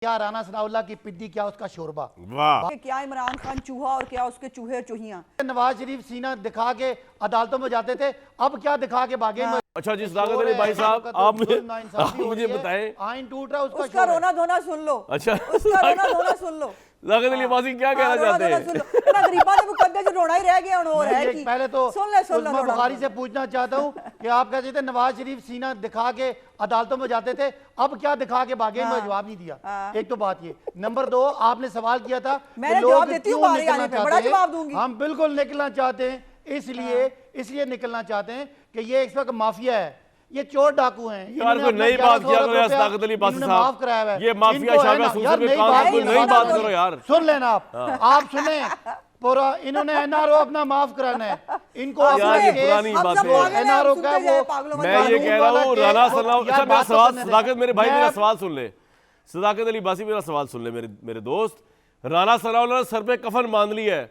क्या राना सनाउल्लाह की पिद्दी, क्या उसका शोरबा। वाह। क्या इमरान खान चूहा और क्या उसके चूहे चूहियां। नवाज शरीफ सीना दिखा के अदालतों में जाते थे, अब क्या दिखा के भागे। अच्छा जी सदाकत अली भाई साहब, आप मुझे बताएं, आइन टूट रहा है, उसका रोना धोना सुन लो। अच्छा उसका रोना धोना सुन लो। सदाकत अली बासी क्या कहना चाहते हैं? गरीबा ने मुकद्दर जो रोना ही रह गया और है कि पहले तो सुन ले मैं बुखारी से पूछना चाहता हूँ कि आप कहते थे नवाज शरीफ सीना दिखा के अदालतों में जाते थे, अब क्या दिखा के भागे? मैं जवाब नहीं दिया। एक तो बात ये। नंबर दो, आपने सवाल किया था मैं जवाब देती हूँ, बड़ा जवाब दूंगी। हम बिल्कुल निकलना चाहते हैं, इसलिए निकलना चाहते हैं कि ये इस वक्त माफिया है, ये चोर डाकू हैं। यार कोई नई बात किया करो यार सदाकत अली बासी साहब, माफ कराया है ये माफिया शामिया सूसर के काम को नई बात करो यार। सुन लेना आप सुने पूरा, इन्होंने एनआरओ अपना माफ कराना है इनको। पुरानी बात है एनआरओ का वो, मैं ये कह रहा हूँ राना सलाम। अच्छा मेरा सवाल सदाकत, मेरे भाई मेरा सवाल सुन ले, सदाकत अली बासी मेरा सवाल सुन ले मेरे दोस्त। राना सलाम ने सर पे कफन बांध लिया है,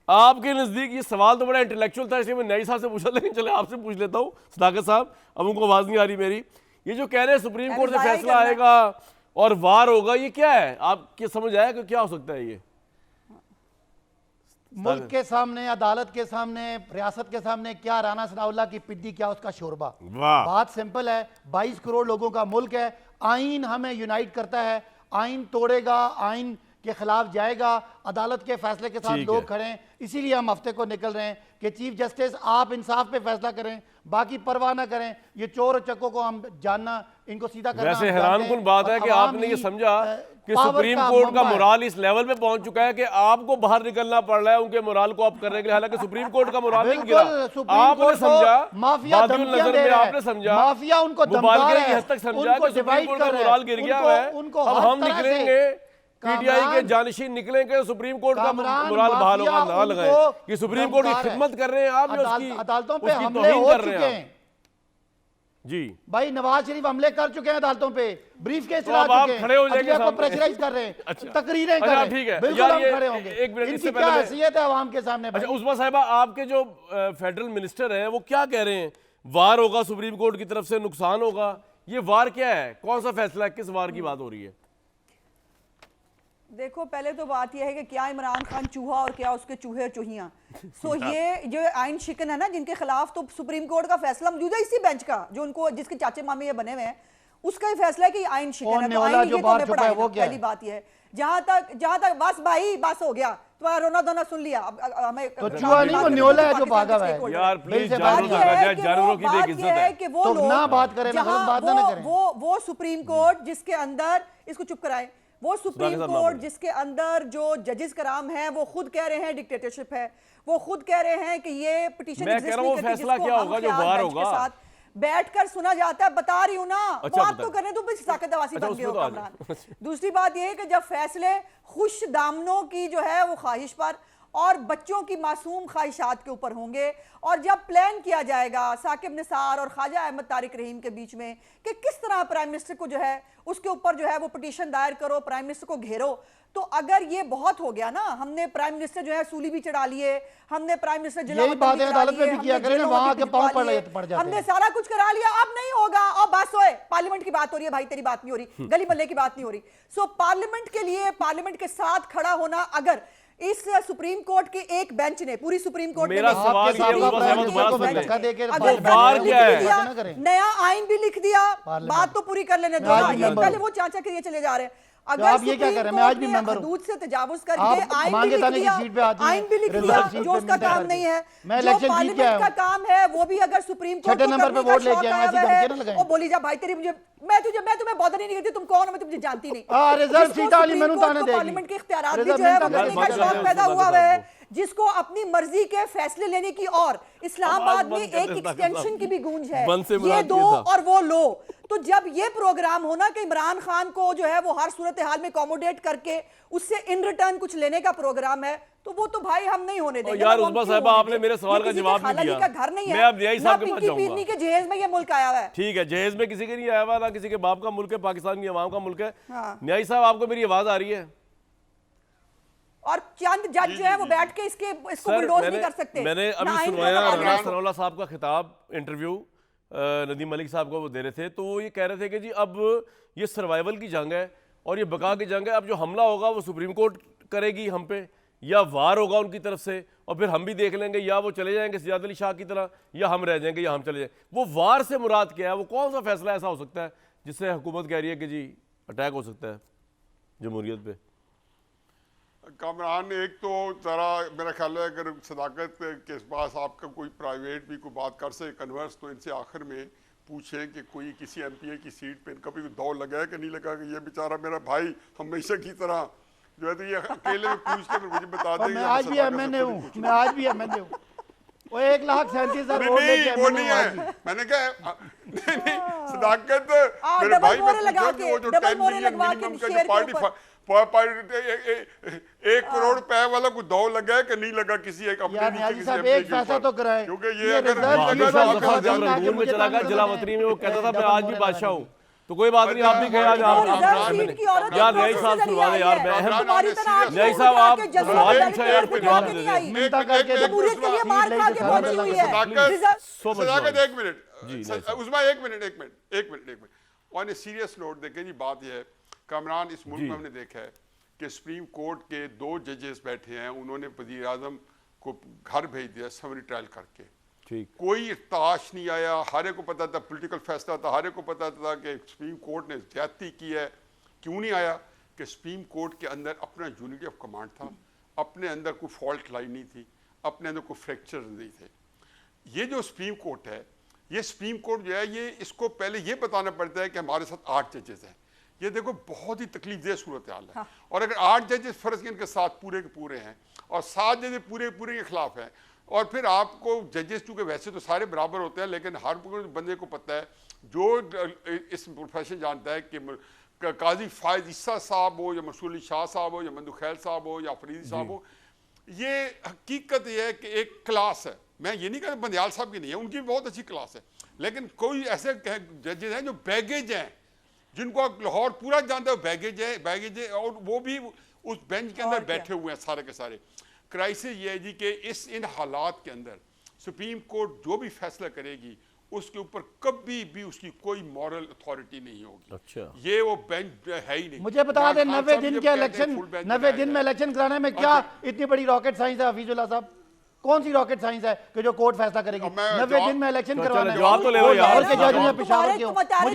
आपके नजदीक ये सवाल तो बड़ा इंटेलेक्चुअल था, इसलिए मैं न्यायी साहब से पूछा, लेकिन चले आपसे पूछ लेता हूँ सदाकत साहब, अब उनको आवाज नहीं आ रही मेरी। ये जो कह रहे हैं सुप्रीम कोर्ट से फैसला आएगा और वार होगा, ये क्या है? आपके समझ आया कि क्या हो सकता है? ये मुल्क के सामने, अदालत के सामने, रियासत के सामने क्या राना सनाउल्लाह की पिद्दी, क्या उसका शोरबा। बात सिंपल है, 22 करोड़ लोगों का मुल्क है, आइन हमें यूनाइट करता है, आइन तोड़ेगा, आइन के खिलाफ जाएगा, अदालत के फैसले के साथ लोग खड़े हैं, इसीलिए हम हफ्ते को निकल रहे हैं कि चीफ जस्टिस आप इंसाफ पे फैसला करें, बाकी परवाह ना करें। ये चोर और चक्कों को हम जानना, इनको सीधा करना। वैसे हैरानकुन बात है कि आपने ये समझा कि सुप्रीम कोर्ट का मोराल इस लेवल पे पहुंच चुका है कि आपको बाहर निकलना पड़ रहा है उनके मोराल को आप करने के लिए, हालांकि सुप्रीम कोर्ट का मोराल नहीं गिरा। आपने समझा, माफिया नजर में आपने समझा, माफिया उनको मुबालगे की हद तक समझा कि सुप्रीम कोर्ट का मोराल गिर गया है। अब हम निकलेंगे, पीटीआई के जानशीन निकलेंगे, सुप्रीम कोर्ट का मोराल बहाल होगा, ना लगाए। ये सुप्रीम कोर्ट की खिदमत कर रहे हैं आप, अदालतों पे हमले हो चुके हैं जी भाई। नवाज शरीफ हमले कर चुके हैं अदालतों पे, ब्रीफ केस चला आप चुके हैं, खड़े हो जाएंगे, को प्रेशराइज कर रहे हैं, अच्छा तकरीरें कर रहे हैं। ठीक है, बिल्कुल हम खड़े होंगे। एक मिनट, इनकी क्या हैसियत है आवाम के सामने? अच्छा उस्मा साहिबा, आपके जो फेडरल मिनिस्टर हैं वो क्या कह रहे हैं? वार होगा सुप्रीम कोर्ट की तरफ से, नुकसान होगा, ये वार क्या है? कौन सा फैसला है? किस वार की बात हो रही है? देखो, पहले तो बात यह है कि क्या इमरान खान चूहा और क्या उसके चूहे चूहियां। सो ये जो आइन शिकन है ना, जिनके खिलाफ तो सुप्रीम कोर्ट का फैसला मौजूद है, इसी बेंच का जो उनको, जिसके चाचे मामे ये बने हुए हैं, उसका ही फैसला है कि आइन शिकन है। तो आइन ये तो हमें पढ़ाएगा। पहली बात यह है, जहां तक बस भाई बस हो गया, तुम्हारा रोना धोना सुन लिया। अब हमें तो चूहा नहीं, वो न्योला है जो भागा हुआ है यार। प्लीज जानवरों की देख इज्जत है कि वो लोग ना बात करें, वो सुप्रीम कोर्ट जिसके अंदर, इसको चुप कराएं, वो सुप्रीम कोर्ट जिसके अंदर जो जजेस कराम हैं वो खुद कह रहे हैं डिक्टेटरशिप है, वो खुद कह रहे हैं कि ये पिटीशन एग्जिस्ट नहीं करती, फैसला क्या होगा जो बाहर होगा साथ बैठकर सुना जाता है। बता रही हूं ना, बात तो करने तो साकत दवासी बन गए हो कमरान। दूसरी बात ये है कि जब फैसले खुश दामनों की जो है वो ख्वाहिश पर और बच्चों की मासूम ख्वाहिशात के ऊपर होंगे, और जब प्लान किया जाएगा साकिब निसार और ख्वाजा अहमद तारिक रहीम के बीच में कि किस तरह प्राइम मिनिस्टर को जो है उसके ऊपर जो है वो पिटीशन दायर करो, प्राइम मिनिस्टर को घेरो, तो अगर ये बहुत हो गया ना, हमने प्राइम मिनिस्टर जो है सूली भी चढ़ा लिए, हमने प्राइम मिनिस्टर हमने सारा कुछ करा लिया, अब नहीं होगा। और बस होए, पार्लियामेंट की बात हो रही है भाई, तेरी बात नहीं हो रही, गली मल्ले की बात नहीं हो रही। सो पार्लियामेंट के लिए, पार्लियामेंट के साथ खड़ा होना, अगर इस सुप्रीम कोर्ट के एक बेंच ने, पूरी सुप्रीम कोर्ट मेरा सवाल ये नया आइन भी लिख दिया, बात तो पूरी कर लेने दो। पहले वो चाचा के लिए चले जा रहे हैं। अगर आप ये क्या कर रहे हैं? मैं आज भी मेंबर हूं। हदूद से तजावुज करके आइन भी लिख दिया जो उसका काम नहीं है, जो पार्लियामेंट का काम है वो भी अगर सुप्रीम कोर्ट को करने का शौक आया है, वो बोली जा भाई तेरी मुझे, मैं तुम्हें बॉदर नहीं करती, तुम कौन हो, मैं तुझे जानती नहीं। पार्लियामेंट के इख्तियारात भी जो है वो करने का शौक पैदा हुआ है, जिसको अपनी मर्जी के फैसले लेने की, और इस्लामाबाद में एक एक्सटेंशन की भी गूंज है, ये दो और वो लो। तो जब ये प्रोग्राम होना कि इमरान खान को जो है वो हर सूरत हाल में अकोमोडेट करके उससे इन रिटर्न कुछ लेने का प्रोग्राम है, तो वो तो भाई हम नहीं होने देंगे। यार उस्मा साहिबा, आपने मेरे सवाल का जवाब नहीं दिया। घर नहीं है, मैं अब न्यायी साहब के पास जाऊंगा। के जहेज में ये मुल्क आया हुआ है। ठीक है, जहेज में किसी के नहीं आया हुआ, ना किसी के बाप का मुल्क है, पाकिस्तान की अवाम का मुल्क है। न्यायी साहब, आपको मेरी आवाज आ रही है? और चंद जज जो है वो बैठ के इसको बुलडोज नहीं कर सकते। मैंने अभी सुनवाया राना सनाउल्लाह साहब का खिताब, इंटरव्यू नदीम मलिक साहब को वो दे रहे थे, तो वो ये कह रहे थे कि जी अब ये सर्वाइवल की जंग है और ये बका की जंग है। अब जो हमला होगा वो सुप्रीम कोर्ट करेगी हम पे, या वार होगा उनकी तरफ से, और फिर हम भी देख लेंगे, या वो चले जाएंगे सजाद अली शाह की तरह, या हम रह जाएंगे, या हम चले जाएंगे। वो वार से मुराद क्या है? वो कौन सा फैसला ऐसा हो सकता है जिससे हुकूमत कह रही है कि जी अटैक हो सकता है जमहूरियत पे? कामरान, एक तो ज़रा मेरा ख्याल है अगर सदाकत के पास आपका कोई प्राइवेट भी कोई बात कर सके कन्वर्स, तो इनसे आखिर में पूछें कि कोई किसी एमपीए की सीट पे इनका भी दौड़ लगा है कि नहीं लगा, कि ये बेचारा मेरा भाई हमेशा की तरह जो है तो ये अकेले में पूछ के मुझे बता देंगे। मैं आज भी एमएनए हूँ, मैं आज भी एमएनए हूँ। वो 1,37,000 वोट लेके वो नहीं है, मैंने कहा नहीं सदाकत मेरे भाई मोरे लगा के, डबल मोरे लगवा के शेयर के ऊपर 1 करोड़ रुपए वाला कोई दौड़ लगा है कि नहीं लगा किसी एक अपने नीचे साहब एक फैसला तो कराएं, क्योंकि ये अगर रंगून में चला गया जलावतनी में, वो कहता था मैं आज भी बादशाह हूँ, तो कोई बात नहीं, आप भी कहे आज यार नहीं साहब सुनवा दे यार, नहीं साहब आप सवाल पूछा यार, कोई जवाब दे दे। मिलता करके सदाकत एक मिनट उस्मा, एक minute on a serious note देखें जी, बात यह है कामरान, इस मुल्क में हमने देखा है कि सुप्रीम कोर्ट के 2 जजेस बैठे हैं, उन्होंने वज़ीर आज़म को घर भेज दिया समरी ट्रायल करके, ठीक, कोई इर्ताश नहीं आया, हर को पता था पॉलिटिकल फैसला था, हर को पता था कि सुप्रीम कोर्ट ने ज्यादती की है। क्यों नहीं आया? कि सुप्रीम कोर्ट के अंदर अपना यूनिटी ऑफ कमांड था, अपने अंदर कोई फॉल्ट लाइन नहीं थी, अपने अंदर कोई फ्रैक्चर नहीं थे। ये जो सुप्रीम कोर्ट है, ये सुप्रीम कोर्ट जो है, ये इसको पहले ये बताना पड़ता है कि हमारे साथ 8 जजेस हैं। ये देखो बहुत ही तकलीफदेह सूरत हाल है। और अगर 8 जजेस फर्ज इनके साथ पूरे के पूरे हैं और 7 जजेस पूरे के खिलाफ हैं, और फिर आपको जजेस चूँकि वैसे तो सारे बराबर होते हैं, लेकिन हर बंदे को पता है जो इस प्रोफेशन जानता है कि काजी फायद ईसा साहब हो या मसूल शाह साहब हो या मंदू खैल साहब हो या अफरीदी साहब हो, ये हकीकत ये है कि एक क्लास है। मैं ये नहीं कहता बंदयाल साहब की नहीं है, उनकी बहुत अच्छी क्लास है, लेकिन कोई ऐसे जजेस हैं जो बैगेज हैं, जिनको लाहौर पूरा जानता है बैगेज है, और वो भी उस बेंच के अंदर बैठे हुए हैं सारे के सारे। क्राइसिस ये है जी कि इन हालात के अंदर सुप्रीम कोर्ट जो भी फैसला करेगी उसके ऊपर कभी भी उसकी कोई मॉरल अथॉरिटी नहीं होगी। अच्छा, ये वो बेंच है ही नहीं। मुझे बता दें 90 दिन के इलेक्शन, 90 दिन में इलेक्शन कराने में क्या इतनी बड़ी रॉकेट साइंस है हफीजुल्लाह साहब? कौन सी रॉकेट साइंस है कि जो कोर्ट फैसला करेगी? 90 दिन में इलेक्शन करवाना है। जवाब तो ले लो यार, के जज में पेशावर क्यों? मुझे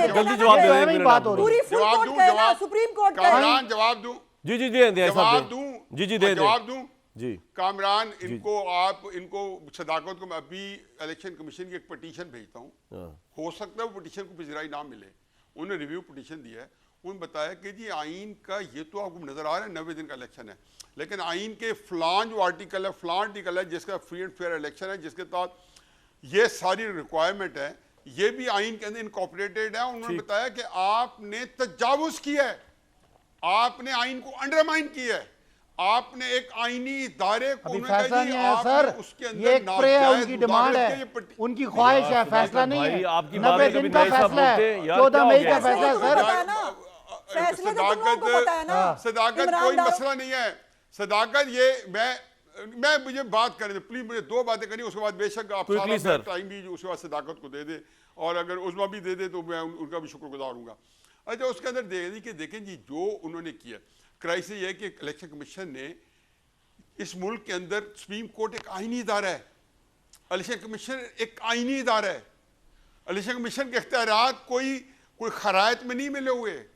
जल्दी जवाब दे यही बात हो रही है। सुप्रीम कोर्ट का जवाब दूं? जी जी दे जवाब दूं? जी जी दे जवाब दूं जी। कामरान, इनको सदाकत को मैं अभी इलेक्शन कमीशन की एक पटिशन भेजता हूँ, हो सकता है वो पटिशन को पिजराई ना मिले, उन्होंने रिव्यू पटिशन दिया है, उन्होंने बताया कि जी आइन का ये तो आपको नजर आ रहा है 90 दिन का इलेक्शन है, लेकिन आइन के फलां जो आर्टिकल है, फलां आर्टिकल है जिसका फ्री एंड फेयर इलेक्शन है, जिसके तहत ये सारी रिक्वायरमेंट है, ये भी आइन के अंदर इनकॉर्पोरेटेड है। उन्होंने बताया कि आपने तजावुज किया है, आपने आइन को अंडरमाइन किया है, आपने एक आईनी इदारे को फैसला नहीं है सर, ये एक प्रे है, उनकी डिमांड है, उनकी ख्वाहिश है, फैसला नहीं है। 90 दिन का फैसला है, 14 मई का फैसला है सर। सदाकत कोई मसला नहीं है। सदाकत ये मैं मुझे बात करें प्लीज, मुझे 2 बातें करनी, उसके बाद बेशक आप सारा टाइम भी उसके बाद सदाकत को दे दे, और अगर उस्मा भी दे दे तो मैं उनका भी शुक्रगुजार हूँगा। अच्छा, उसके अंदर देखें जी जो उन्होंने किया, क्राइसिस ये है कि इलेक्शन कमीशन ने इस मुल्क के अंदर, सुप्रीम कोर्ट एक आईनी इदारा है, इलेक्शन कमीशन एक आईनी इदारा है, इलेक्शन कमीशन के इख्तियारात कोई खरायत में नहीं मिले हुए।